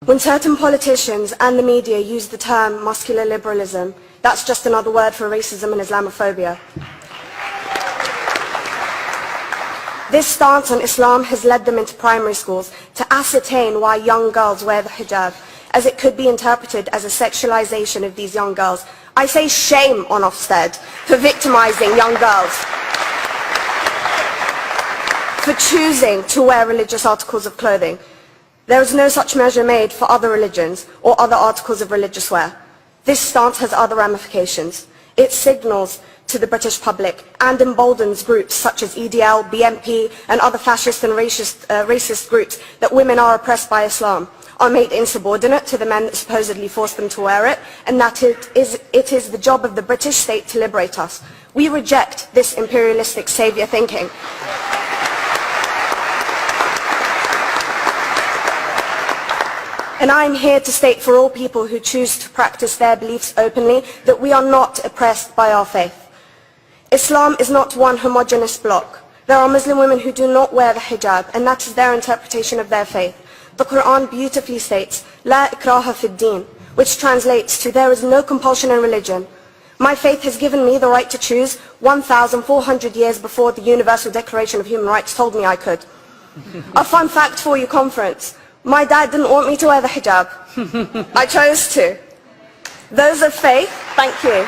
When certain politicians and the media use the term muscular liberalism, that's just another word for racism and Islamophobia. This stance on Islam has led them into primary schools to ascertain why young girls wear the hijab, as it could be interpreted as a sexualization of these young girls. I say shame on Ofsted for victimizing young girls, for choosing to wear religious articles of clothing. There is no such measure made for other religions or other articles of religious wear. This stance has other ramifications. It signals to the British public and emboldens groups such as EDL, BNP and other fascist and racist groups that women are oppressed by Islam, are made insubordinate to the men that supposedly force them to wear it, and that it is the job of the British state to liberate us. We reject this imperialistic saviour thinking. And I am here to state for all people who choose to practice their beliefs openly that we are not oppressed by our faith. Islam is not one homogeneous block. There are Muslim women who do not wear the hijab, and that is their interpretation of their faith. The Quran beautifully states, "La ikraha fid din," which translates to, "There is no compulsion in religion." My faith has given me the right to choose 1,400 years before the Universal Declaration of Human Rights told me I could. A fun fact for you, conference. My dad didn't want me to wear the hijab. I chose to. Those of faith, thank you.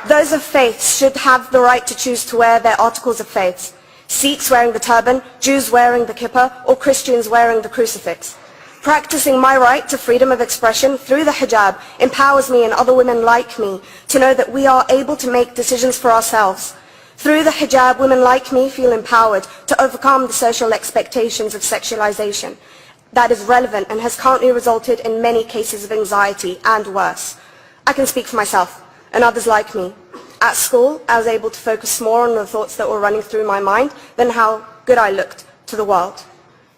Those of faith should have the right to choose to wear their articles of faith. Sikhs wearing the turban, Jews wearing the kippah, or Christians wearing the crucifix. Practicing my right to freedom of expression through the hijab empowers me and other women like me to know that we are able to make decisions for ourselves. Through the hijab, women like me feel empowered to overcome the social expectations of sexualization that is relevant and has currently resulted in many cases of anxiety and worse. I can speak for myself and others like me. At school, I was able to focus more on the thoughts that were running through my mind than how good I looked to the world.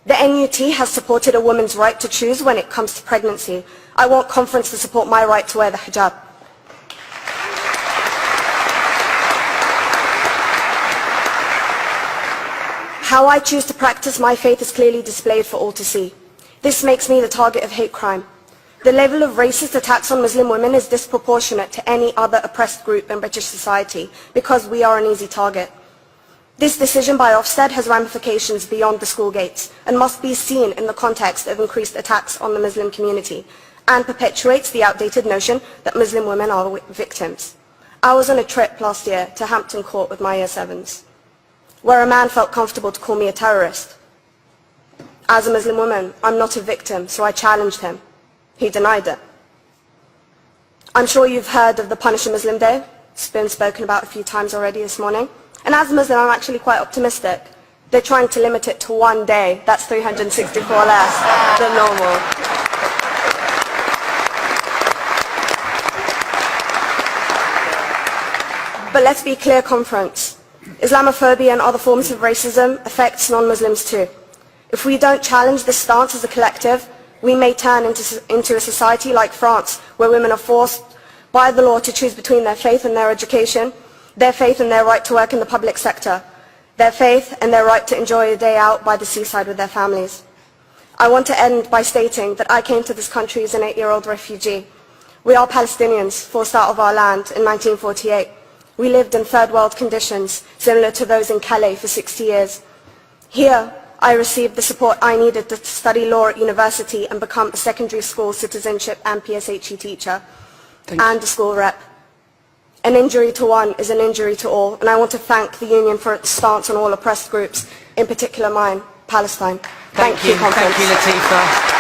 The NUT has supported a woman's right to choose when it comes to pregnancy. I want conference to support my right to wear the hijab. How I choose to practice my faith is clearly displayed for all to see. This makes me the target of hate crime. The level of racist attacks on Muslim women is disproportionate to any other oppressed group in British society because we are an easy target. This decision by Ofsted has ramifications beyond the school gates and must be seen in the context of increased attacks on the Muslim community and perpetuates the outdated notion that Muslim women are victims. I was on a trip last year to Hampton Court with my Year 7s, where a man felt comfortable to call me a terrorist. As a Muslim woman, I'm not a victim, so I challenged him. He denied it. I'm sure you've heard of the Punish a Muslim Day. It's been spoken about a few times already this morning. And as a Muslim, I'm actually quite optimistic. They're trying to limit it to one day. That's 364 less than normal. But let's be clear, conference. Islamophobia and other forms of racism affects non-Muslims too. If we don't challenge this stance as a collective, we may turn into a society like France, where women are forced by the law to choose between their faith and their education, their faith and their right to work in the public sector, their faith and their right to enjoy a day out by the seaside with their families. I want to end by stating that I came to this country as an 8-year-old refugee. We are Palestinians, forced out of our land in 1948. We lived in third world conditions, similar to those in Calais for 60 years. Here, I received the support I needed to study law at university and become a secondary school citizenship and PSHE teacher and a school rep. An injury to one is an injury to all, and I want to thank the Union for its stance on all oppressed groups, in particular mine, Palestine. Thank you, conference. Thank you, Latifa.